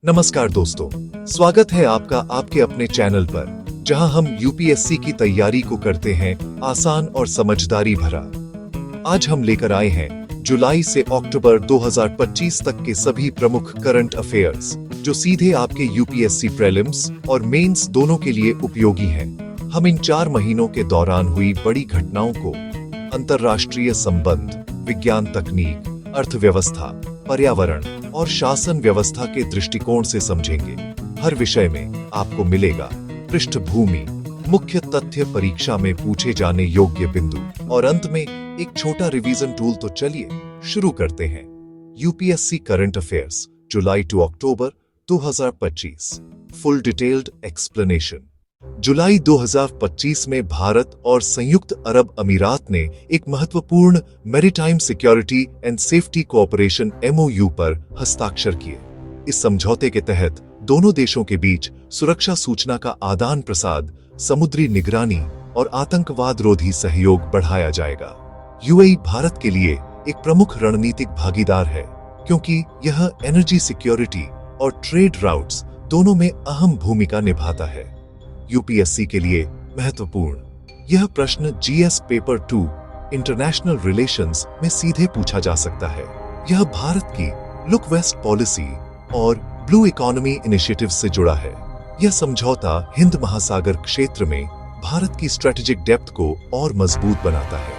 नमस्कार दोस्तों, स्वागत है आपका आपके अपने चैनल पर, जहां हम यूपीएससी की तैयारी को करते हैं आसान और समझदारी भरा। आज हम लेकर आए हैं जुलाई से अक्टूबर 2025 तक के सभी प्रमुख करंट अफेयर्स, जो सीधे आपके यूपीएससी प्रीलिम्स और मेंस दोनों के लिए उपयोगी हैं। हम इन 4 महीनों के दौरान हुई बड़ी घटनाओं को अंतर्राष्ट्रीय संबंध, विज्ञान तकनीक, अर्थव्यवस्था, पर्यावरण और शासन व्यवस्था के दृष्टिकोण से समझेंगे। हर विषय में आपको मिलेगा पृष्ठभूमि, मुख्य तथ्य, परीक्षा में पूछे जाने योग्य बिंदु और अंत में एक छोटा रिवीजन टूल। तो चलिए शुरू करते हैं। UPSC current affairs July to October 2025, full detailed explanation. जुलाई 2025 में भारत और संयुक्त अरब अमीरात ने एक महत्वपूर्ण maritime security and safety cooperation MOU पर हस्ताक्षर किए। इस समझौते के तहत दोनों देशों के बीच सुरक्षा सूचना का आदान प्रसाद, समुद्री निगरानी और आतंकवाद रोधी सहयोग बढ़ाया जाएगा। UAE भारत के लिए एक प्रमुख रणनीतिक भागीदार है, क्योंकि यह एनर्जी सिक्योरिटी और ट्रेड राउट्स दोनों में अहम भूमिका निभाता है। यूपीएससी के लिए महत्वपूर्ण यह प्रश्न GS पेपर 2 इंटरनेशनल रिलेशंस में सीधे पूछा जा सकता है। यह भारत की लुक वेस्ट पॉलिसी और ब्लू इकोनॉमी इनिशिएटिव से जुड़ा है। यह समझौता हिंद महासागर क्षेत्र में भारत की स्ट्रेटेजिक डेप्थ को और मजबूत बनाता है।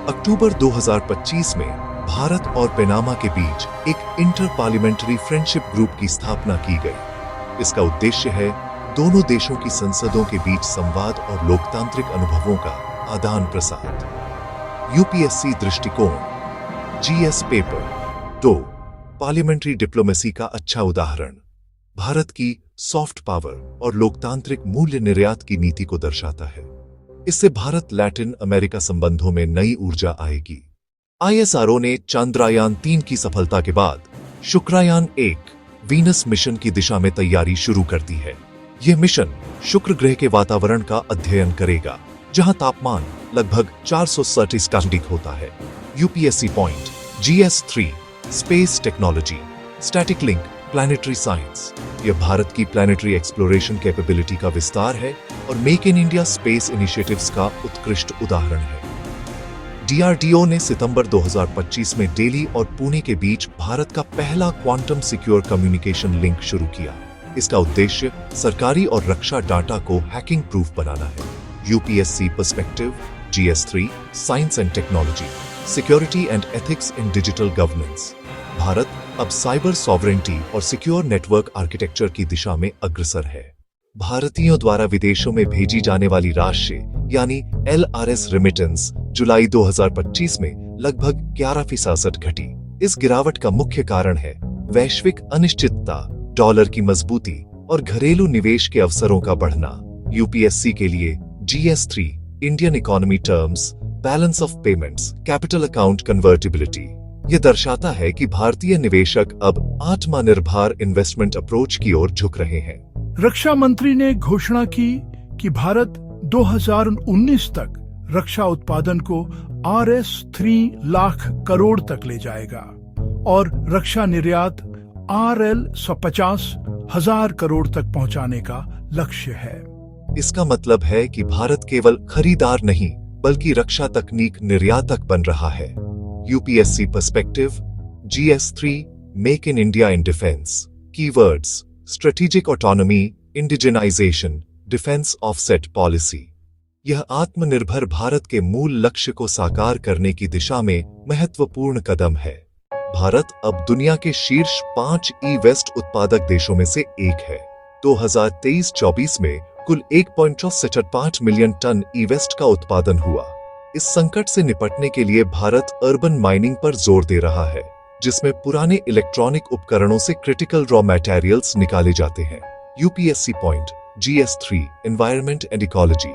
अक्टूबर 2025 में भारत और पनामा के बीच एक इंटर पार्लियामेंट्री फ्रेंडशिप ग्रुप की स्थापना की गई। इसका उद्देश्य है दोनों देशों की संसदों के बीच संवाद और लोकतांत्रिक अनुभवों का आदान प्रसाद। यूपीएससी दृष्टिकोण GS पेपर 2 पार्लियामेंट्री डिप्लोमेसी का अच्छा उदाहरण भारत की सॉफ्ट पावर और लोकतांत्रिक मूल्य निर्यात की नीति को दर्शाता है। इससे भारत लैटिन अमेरिका संबंधों में नई ऊर्जा आएगी। ISRO ने चंद्रयान 3 की सफलता के बाद शुक्रयान 1 वीनस मिशन की दिशा में तैयारी शुरू कर दी है। यह मिशन शुक्र ग्रह के वातावरण का अध्ययन करेगा, जहां तापमान लगभग 430 डिग्री होता है। UPSC point GS 3 space technology, static link, planetary science. यह भारत की प्लैनेटरी एक्सप्लोरेशन कैपेबिलिटी का विस्तार है और make in India space initiatives का उत्कृष्ट उदाहरण है। DRDO ने सितंबर 2025 में दिल्ली और पुणे के बीच भारत का पहला क्वांटम सिक्योर कम्युनिकेशन लिंक शुरू किया। इसका उद्देश्य सरकारी और रक्षा डाटा को हैकिंग प्रूफ बनाना है। UPSC perspective GS 3 science and technology, security and ethics in digital governance. Bharat अब साइबर सॉवरेंटी और सिक्योर नेटवर्क आर्किटेक्चर की दिशा में अग्रसर है। भारतीयों द्वारा विदेशों में भेजी जाने वाली राशि यानी LRS रेमिटेंस जुलाई 2025 में लगभग 11% घटी। इस गिरावट का मुख्य कारण है वैश्विक अनिश्चितता, डॉलर की मजबूती और घरेलू निवेश के अवसरों का बढ़ना। यूपीएससी के लिए GS 3 Indian economy terms, balance of payments, capital account convertibility. यह दर्शाता है कि भारतीय निवेशक अब आत्मनिर्भर इन्वेस्टमेंट अप्रोच की ओर झुक रहे हैं। रक्षा मंत्री ने घोषणा की कि भारत 2019 तक रक्षा उत्पादन को RS 3 लाख करोड़ तक ले जाएगा और रक्षा निर्यात RL 150,000 करोड़ तक पहुंचाने का लक्ष्य है। इसका मतलब है कि भारत केवल खरीदार नहीं, बल्कि रक्षा तकनीक निर्यातक बन रहा है। UPSC perspective GS 3 make in India in defence. Keywords strategic autonomy, indigenisation, defence offset policy. यह आत्मनिर्भर भारत के मूल लक्ष्य को साकार करने की दिशा में महत्वपूर्ण कदम है। भारत अब दुनिया के शीर्ष 5 ई-वेस्ट उत्पादक देशों में से एक है। 2023-24 में कुल 1.65 मिलियन टन ई-वेस्ट का उत्पादन हुआ। इस संकट से निपटने के लिए भारत अर्बन माइनिंग पर जोर दे रहा है, जिसमें पुराने इलेक्ट्रॉनिक उपकरणों से क्रिटिकल रॉ मटेरियल्स निकाले जाते हैं। UPSC point GS 3 environment and ecology.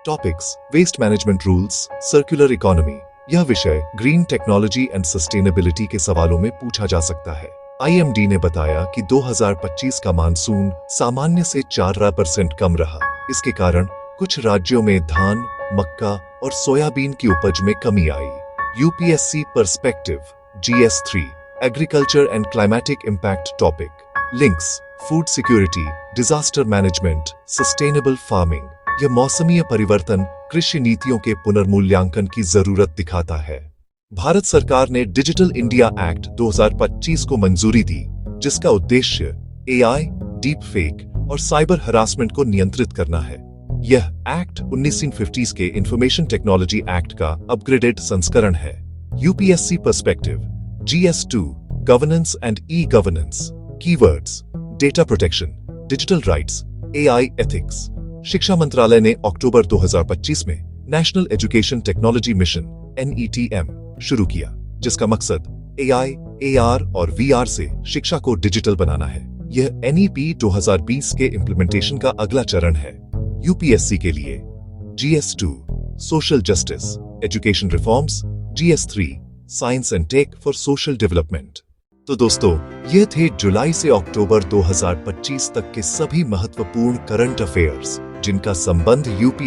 Topics waste management rules, circular economy. यह विषय ग्रीन टेक्नोलॉजी एंड सस्टेनेबिलिटी के सवालों में पूछा जा सकता है। IMD ने बताया कि 2025 का मानसून सामान्य से 4% कम रहा। इसके कारण कुछ राज्यों में धान, मक्का और सोयाबीन की उपज में कमी आई। UPSC perspective GS 3 agriculture and climatic impact topic. Links food security, disaster management, sustainable farming. यह मौसमीय परिवर्तन कृषि नीतियों के पुनर्मूल्यांकन की जरूरत दिखाता है। भारत सरकार ने डिजिटल इंडिया एक्ट 2025 को मंजूरी दी, जिसका उद्देश्य एआई, डीप फेक और साइबर हरासमेंट को नियंत्रित करना है। यह एक्ट 1950s के इंफॉर्मेशन टेक्नोलॉजी एक्ट का अपग्रेडेड संस्करण है। UPSC perspective, GS2, governance and e governance, keywords, data protection, digital rights, AI ethics. शिक्षा मंत्रालय ने अक्टूबर 2025 में national education technology mission NETM शुरू किया, जिसका मकसद AI, AR और VR से शिक्षा को डिजिटल बनाना है। यह NEP 2020 के इम्प्लीमेंटेशन का अगला चरण है। यूपीएससी के लिए GS2, social justice, education reforms, GS3, science and tech for social development. तो दोस्तों, ये थे जुलाई से अक्टूबर 2025 तक के सभी महत्वपूर्ण करंट अफेयर्स, जिनका संबंध यूपीएससी